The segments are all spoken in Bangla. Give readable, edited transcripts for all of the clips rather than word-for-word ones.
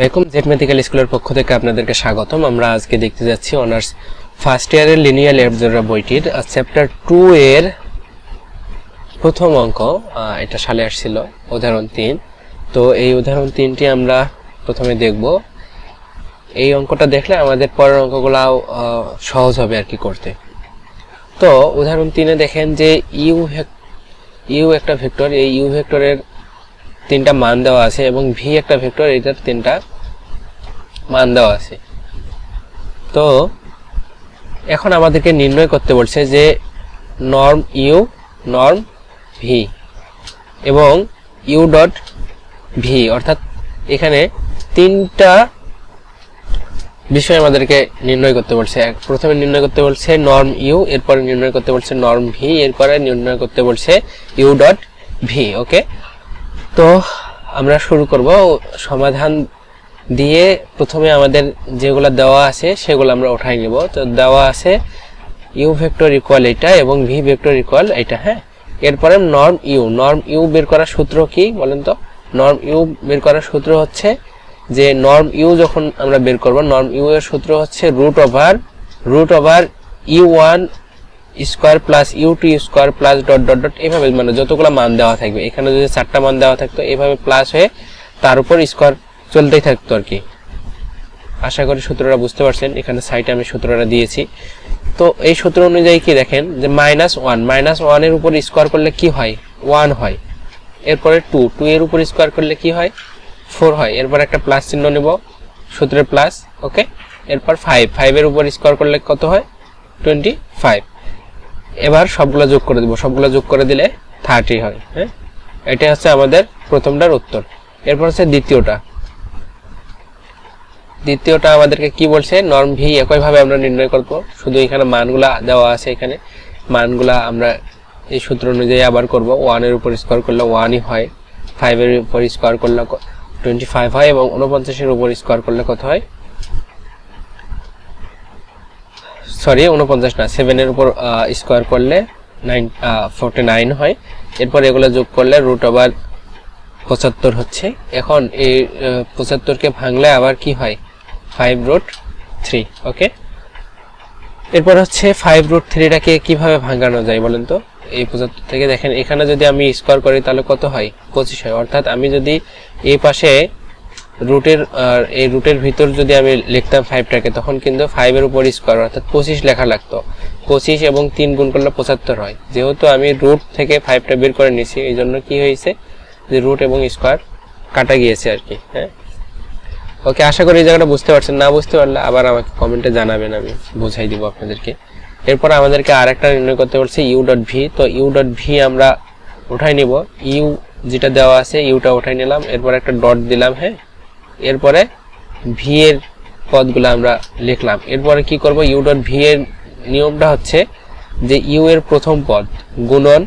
আসসালামু আলাইকুম। জ্যাথমেথিক্যাল স্কুলের পক্ষ থেকে আপনাদেরকে স্বাগতম। আমরা আজকে দেখতে যাচ্ছি অনার্স ফার্স্ট ইয়ারের লিনিয়ার অ্যালজেব্রা বইটির চ্যাপ্টার 2 এর প্রথম অঙ্ক। এটা সালে আসছিল উদাহরণ 3। তো এই উদাহরণ 3টি আমরা প্রথমে দেখব। এই অঙ্কটা দেখলে আমাদের পরের অঙ্কগুলোও সহজ হবে আর কি করতে। তো উদাহরণ 3 এ দেখেন যে ইউ একটা ভেক্টর, এই ইউ ভেক্টরের 3টা মান দেওয়া আছে এবং ভি একটা ভেক্টর, এটার 3টা মান দেওয়া আছে। তো এখন আমাদেরকে নির্ণয় করতে বলছে যে নর্ম ইউ, নর্ম ভি এবং ইউ ডট ভি, অর্থাৎ এখানে 3টা বিষয় আমাদেরকে নির্ণয় করতে বলছে। প্রথমে নির্ণয় করতে বলছে নর্ম ইউ, এরপরে নির্ণয় করতে বলছে নর্ম ভি, এরপরে নির্ণয় করতে বলছে ইউ ডট ভি। ওকে, তো আমরা শুরু করব সমাধান দিয়ে। প্রথমে আমাদের যেগুলো দেওয়া আছে সেগুলো আমরা উঠাই নেব। তো দেওয়া আছে ইউ ভেক্টর ইকুয়াল এটা এবং ভি ভেক্টর ইকুয়াল এটা। হ্যাঁ, এরপরে নর্ম ইউ বের করার সূত্র কি বলেন তো? নর্ম ইউ বের করার সূত্র হচ্ছে যে নর্ম ইউ যখন আমরা বের করব, নর্ম ইউ এর সূত্র হচ্ছে root over U one square plus U two square plus dot dot dot, এভাবে মানে যতগুলো মান দেওয়া থাকবে, এখানে যদি 4টা মান দেওয়া থাকতো এভাবে প্লাস হয়ে তার উপর স্কয়ার চলতেই থাকতো আর কি। আশা করি সূত্রটা বুঝতে পারছেন। এখানে সাইডে আমি সূত্রটা দিয়েছি। তো এই সূত্র অনুযায়ী কি দেখেন যে -1 এর উপর স্কয়ার করলে কি হয়? 1 হয়। এরপরে 2 এর উপর স্কয়ার করলে কি হয়? 4 হয়। এরপর একটা প্লাস চিহ্ন নেব, সূত্রের প্লাস। ওকে, এরপর 5 এর উপর স্কয়ার করলে কত হয়? 25। এবার সবগুলো যোগ করে দেব, সবগুলো যোগ করে দিলে 30 হয়। হ্যাঁ, এটা হচ্ছে আমাদের প্রথমটার উত্তর। এরপর হচ্ছে দ্বিতীয়টা আমাদেরকে কি বলছে? নর্ম ভি একইভাবে আমরা নির্ণয় করব, শুধু এখানে মানগুলা দেওয়া আছে, এখানে মানগুলা আমরা এই সূত্র অনুযায়ী আবার করব। 1 এর উপর স্কয়ার করলে 1ই হয়, 5 এর উপর স্কয়ার করলে 25 হয় এবং 49 এর উপর স্কয়ার করলে কত হয়? 49 না, 7 এর উপর স্কয়ার করলে 49 হয়। এরপর এগুলো যোগ করলে রুট ওভার 75 হচ্ছে। এখন এই 75 কে ভাঙলে আবার কি হয়? 5√3। ওকে, এরপর হচ্ছে 5√3টাকে কিভাবে ভাঙানো যায় বলেন তো? এই 75 থেকে দেখেন এখানে যদি আমি স্কয়ার করি তাহলে কত হয়? 25 হয়। অর্থাৎ আমি যদি এই পাশে রুটের ভিতর যদি আমি লিখতাম 5টাকে, তখন কিন্তু 5 এর উপর স্কয়ার অর্থাৎ 25 লেখা লাগতো। 25 এবং 3 গুণ করলে 75 হয়। যেহেতু আমি রুট থেকে 5টা বের করে নিয়েছি, এই জন্য কি হয়েছে যে রুট এবং স্কয়ার কাটা গিয়েছে আর কি। হ্যাঁ, ওকে, আশা করি এই জায়গাটা বুঝতে পারছেন। না বুঝতে পারলে আবার আমাকে কমেন্টে জানাবেন, আমি বুঝাই দিব আপনাদেরকে। এরপর আমাদেরকে আরেকটা নির্ণয় করতে বলছে ইউ ডট ভি। তো ইউ ডট ভি আমরা উঠাই নিব। ইউ যেটা দেওয়া আছে ইউটা উঠাই নিলাম, এরপর একটা ডট দিলাম। হ্যাঁ, এরপরে ভি এর পদগুলো আমরা লিখলাম। এরপরে কি করব? ইউ ডট ভি এর নিয়মটা হচ্ছে যে ইউ এর প্রথম পদ গুণন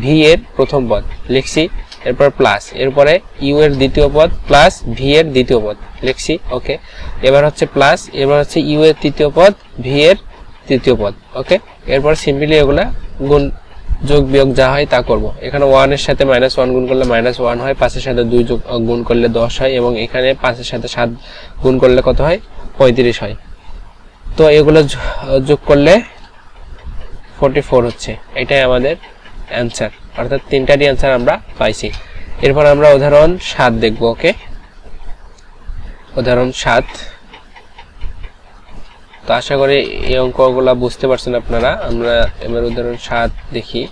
ভি এর প্রথম পদ লিখছি, এরপর প্লাস, এরপরে ইউ এর দ্বিতীয় পদ প্লাস ভি এর দ্বিতীয় পদ লিখছি। ওকে, এবার হচ্ছে প্লাস, এবার হচ্ছে ইউ এর তৃতীয় পদ ভি এর তৃতীয় পদ। ওকে, এরপর সিম্পলি এগুলা গুণ যোগ বিয়োগ যা হয় তা করব। এখানে 1 এর সাথে -1 গুণ করলে -1 হয়, 5 এর সাথে 2 গুণ করলে 10 হয় এবং এখানে 5 এর সাথে 7 গুণ করলে কত হয়? 35 হয়। তো এগুলো যোগ করলে 44 হচ্ছে। এটাই আমাদের অ্যানসার, অর্থাৎ 3টারই অ্যানসার আমরা পাইছি। এরপর আমরা উদাহরণ 7 দেখব। ওকে, উদাহরণ 7। তো আশা করি এই অঙ্কগুলো বুঝতে পারছেন আপনারা। আমরা এবার উদাহরণ 7 দেখি।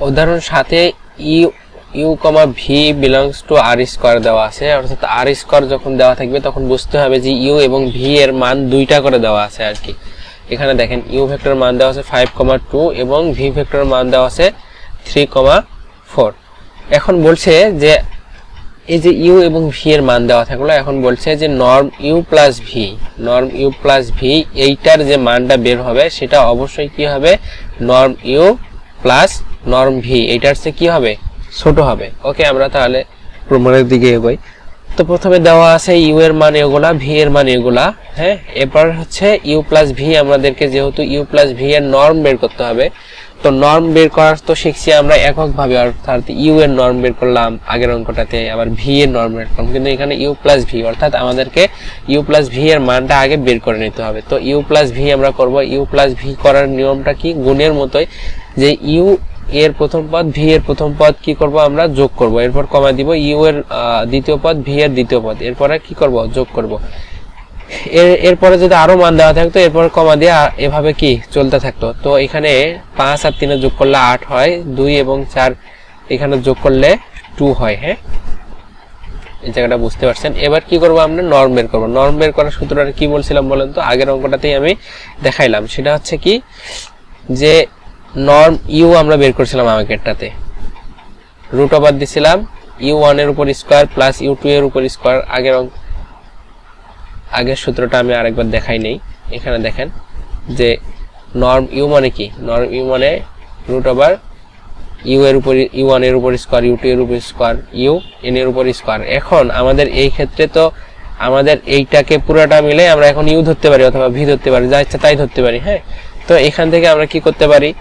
উদাহরণ 7-এ U comma V belongs to R square দেওয়া আছে। অর্থাৎ আর স্কয়ার যখন দেওয়া থাকবে তখন বুঝতে হবে যে ইউ এবং ভি এর মান 2টা করে দেওয়া আছে আর কি। এখানে দেখেন ইউ ভেক্টর মান দেওয়া আছে 5,2 এবং ভি ভেক্টর মান দেওয়া আছে 3,4। এখন বলছে যে এই যে ইউ এবং ভি এর মান দেওয়া থাকলো, এখন বলছে যে নর্ম ইউ প্লাস ভি এইটার যে মানটা বের হবে সেটা অবশ্যই কি হবে? Norm u plus norm v এইটার চেয়ে কি হবে? ছোট হবে। ওকে, আমরা তাহলে প্রমাণের দিকে এগোই। তো প্রথমে দেওয়া আছে ইউ এর মান এগুলা, ভি এর মান এগুলা, হ্যাঁ। এরপর হচ্ছে ইউ প্লাস ভি, আমাদেরকে যেহেতু ইউ প্লাস ভি এর নর্ম বের করতে হবে, তো নর্ম বের করার তো শিখছি আমরা এককভাবে, অর্থাৎ ইউ এর নর্ম বের করলাম আগের অঙ্কটাতে, আবার ভি এর নর্ম বের করলাম, কিন্তু এখানে ইউ প্লাস ভি, অর্থাৎ আমাদেরকে ইউ প্লাস ভি এর মানটা আগে বের করে নিতে হবে। তো ইউ প্লাস ভি আমরা করব। ইউ প্লাস ভি করার নিয়মটা কি, গুণের মতোই, যে ইউ এর প্রথম পদ ভি এর প্রথম পদ কি করব আমরা, যোগ করব, এরপর কমা দিব, ইউ এর দ্বিতীয় পদ ভি এর দ্বিতীয় পদ, এরপরে কি করব, যোগ করব। এরপরে যদি আরো মান দেওয়া থাকতো এরপর কমা দিয়ে এভাবে কি চলতে থাকতো। তো এখানে 5 আর 3 যোগ করলে 8 হয়, 2 এবং 4 এখানে যোগ করলে 2 হয়, হ্যাঁ। এই জায়গাটা বুঝতে পারছেন। এবার কি করব আমরা, নর্ম বের করব। নর্ম বের করার সূত্রটা কি বলছিলাম বলেন তো, আগের অঙ্কটাতেই আমি দেখাইলাম। সেটা হচ্ছে কি, যে নর্ম ইউ আমরা বের করছিলাম আগেরটাতে, রুট ওভার দিছিলাম u1 এর উপর স্কয়ার প্লাস u2 এর উপর স্কয়ার। আগের সূত্রটা আমি আরেকবার দেখাই নেই। এখানে দেখেন যে নর্ম ইউ মানে কি, নর্ম ইউ মানে রুট ওভার ইউ এর উপর u1 এর উপর স্কয়ার, u2 এর উপর স্কয়ার, un এর উপর স্কয়ার। এখন আমাদের এই ক্ষেত্রে তো আমাদের এইটাকে পুরোটা মিলে আমরা এখন ইউ ধরতে পারি অথবা ভি ধরতে পারি, যা ইচ্ছা তাই ধরতে পারি, হ্যাঁ। তো এখান থেকে আমরা কি করতে পারি,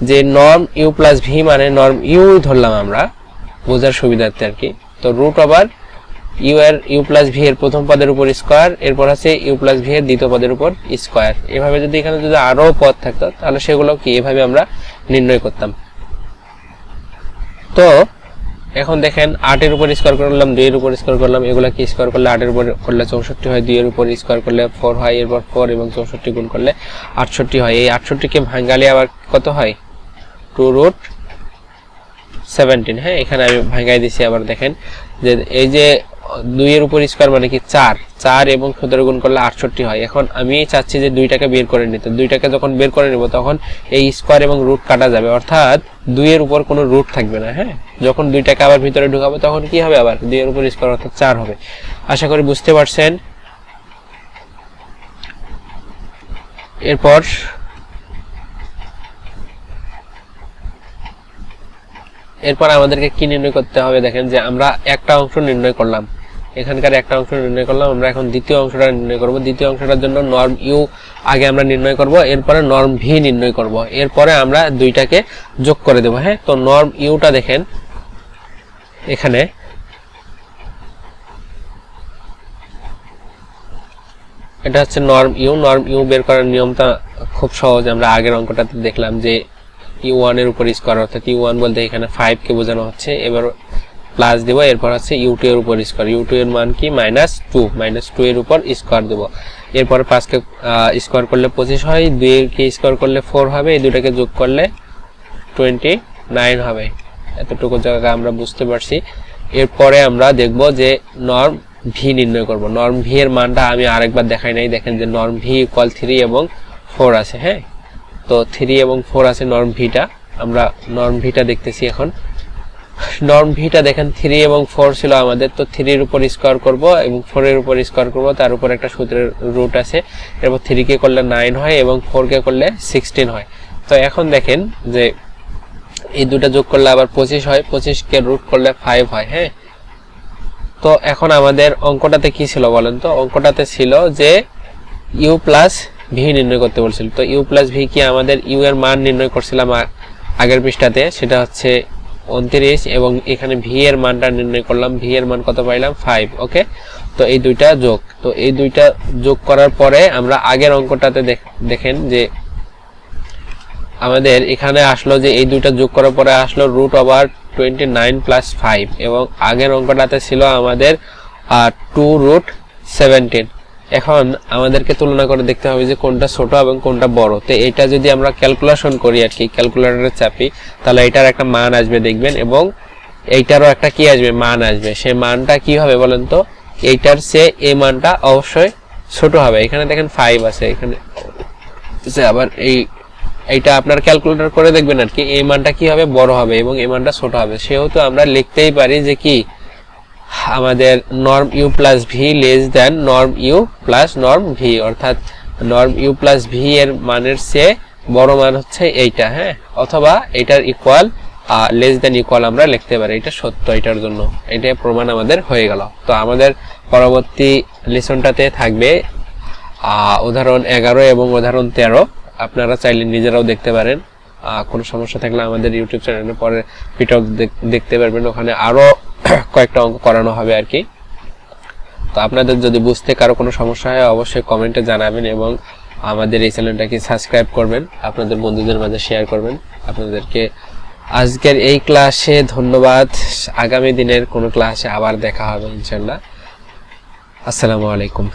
যে নর্ম ইউ প্লাস ভি মানে নর্ম ইউ ধরলাম আমরা বোঝার সুবিধার্থে আর কি। তো root over u plus v এর প্রথম পদের উপর স্কয়ার, এরপর আছে ইউ প্লাস ভি এর দ্বিতীয় পদের উপর স্কয়ার। এভাবে যদি এখানে যদি আরো পদ থাকতো তাহলে সেগুলো কি এভাবে আমরা নির্ণয় করতাম। তো এখন দেখেন 8 এর উপর স্কয়ার করলাম, 2 এর উপর স্কয়ার করলাম, এগুলা কি স্কয়ার করলে 8 এর উপর করলে 64 হয়, 2 এর উপর স্কয়ার করলে 4 হয়, এরপর 4 এবং 64 গুণ করলে 68 হয়। এই 68 কে ভাঙালে আবার কত হয়, 2√17, হ্যাঁ। এখানে আমি ভাঙাই দিছি। আবার দেখেন যে এই যে 2 এর উপর স্কয়ার মানে কি 4 এবং 17 গুণ করলে 68 হয়। এখন আমি চাচ্ছি যে 2টাকে বের করে নিতে। 2টাকে যখন বের করে নেব তখন এই স্কয়ার এবং রুট কাটা যাবে, অর্থাৎ 2 এর উপর কোনো রুট থাকবে না, হ্যাঁ। যখন 2টাকে আবার ভিতরে ঢুকাবো তখন কি হবে, আবার 2 এর উপর স্কয়ার অর্থাৎ 4 হবে। আশা করি বুঝতে পারছেন। এরপর আমাদেরকে কি নির্ণয় করতে হবে, দেখেন যে আমরা একটা অংশ নির্ণয় করলাম, এখানকার একটা অংশ নির্ণয় করলাম, আমরা এখন দ্বিতীয় অংশটা নির্ণয় করব। দ্বিতীয় অংশটার জন্য নর্ম ইউ আগে আমরা নির্ণয় করব, এরপরে নর্ম ভি নির্ণয় করব, এরপরে আমরা দুইটাকে যোগ করে দেব, হ্যাঁ। তো নর্ম ইউটা দেখেন এখানে, এটা হচ্ছে নর্ম ইউ বের করার নিয়মটা খুব সহজ। আমরা আগের অঙ্কটাতে দেখলাম যে u1 এর উপর স্কয়ার, অর্থাৎ u1 বলতে এখানে 5 কে বোঝানো হচ্ছে, এবার প্লাস দেব, এরপর আছে u2 এর উপর স্কয়ার, u2 এর মান কি -2 এর উপর স্কয়ার দেব, এরপর 5 কে স্কয়ার করলে 25 হয়, 2 কে স্কয়ার করলে 4 হবে, এই দুটাকে যোগ করলে 29 হবে। এতটুকু জায়গা আমরা বুঝতে পারছি। এরপরে আমরা দেখব যে নর্ম ভি নির্ণয় করব। নর্ম ভি এর মানটা আমি আরেকবার দেখাই নাই, দেখেন যে নর্ম ভি ইকুয়াল 3 এবং 4 আছে, হ্যাঁ। তো 3 এবং 4 আছে নর্ম ভিটা, আমরা নর্ম ভিটা দেখতেছি এখন। নর্ম ভিটা দেখেন 3 এবং 4 ছিল আমাদের, তো 3 এর উপর স্কয়ার করব এবং 4 এর উপর স্কয়ার করব, তার উপর একটা সূত্রের রুট আছে, এরপর 3 কে করলে 9 হয় এবং 4 কে করলে 16 হয়। তো এখন দেখেন যে এই দুটো যোগ করলে আবার 25 হয়, 25 কে রুট করলে 5 হয়, হ্যাঁ। তো এখন আমাদের অঙ্কটাতে কি ছিল বলেন তো, অঙ্কটাতে ছিল যে ইউ প্লাস ভি নির্ণয় করতে বলছিল। তো ইউ প্লাস ভি কি, আমাদের ইউ এর মান নির্ণয় করছিলাম আগের পৃষ্ঠাতে, সেটা হচ্ছে 29, এবং এখানে ভি এর মানটা নির্ণয় করলাম, ভি এর মান কত পাইলাম 5, ওকে। তো এই দুইটা যোগ, তো এই দুইটা যোগ করার পরে আমরা আগের অঙ্কটাতে দেখেন যে আমাদের এখানে আসলো যে এই দুইটা যোগ করার পরে আসলো √29 + 5, এবং আগের অঙ্কটাতে ছিল আমাদের 2√17। এখন আমাদেরকে তুলনা করে দেখতে হবে যে কোনটা ছোট এবং কোনটা বড়। তো এটা যদি আমরা ক্যালকুলেশন করি আর কি, ক্যালকুলেটরে চাপি, তাহলে এটার একটা মান আসবে দেখবেন, এবং এইটারও একটা কি আসবে, মান আসবে। সেই মানটা কি হবে বলেন তো, এইটার চেয়ে এই মানটা অবশ্যই ছোট হবে। এখানে দেখেন 5 আছে, এখানে আবার এইটা আপনার ক্যালকুলেটর করে দেখবেন আর কি, এই মানটা কি হবে, বড় হবে এবং এই মানটা ছোট হবে। সেহেতু আমরা লিখতেই পারি যে কি, আমাদের norm u plus v less than norm u plus norm v, অর্থাৎ নর্ম ইউ প্লাস ভি এর মানের চেয়ে বড় মান হচ্ছে এইটা, হ্যাঁ, অথবা এটার ইকুয়াল লেস দেন ইকুয়াল আমরা লিখতে পারি, এটা সত্য এটার জন্য, এটা প্রমাণ আমাদের হয়ে গেল। তো আমাদের পরবর্তী লেসনটাতে থাকবে উদাহরণ 11 এবং উদাহরণ 13। আপনারা চাইলে নিজেরাও দেখতে পারেন, কোনো সমস্যা থাকলে আমাদের ইউটিউব চ্যানেলে পরে ভিডিও দেখতে পারবেন, ওখানে আরো কয়েকটা অঙ্ক করানো হবে আর কি। তো আপনাদের যদি বুঝতে কারো কোনো সমস্যা হয় অবশ্যই কমেন্টে জানাবেন এবং আমাদের এই চ্যানেলটাকে সাবস্ক্রাইব করবেন, আপনাদের বন্ধুদের মাঝে শেয়ার করবেন। আপনাদেরকে আজকের এই ক্লাসে ধন্যবাদ। আগামী দিনের কোনো ক্লাসে আবার দেখা হবে ইনশাআল্লাহ। আসসালামু আলাইকুম।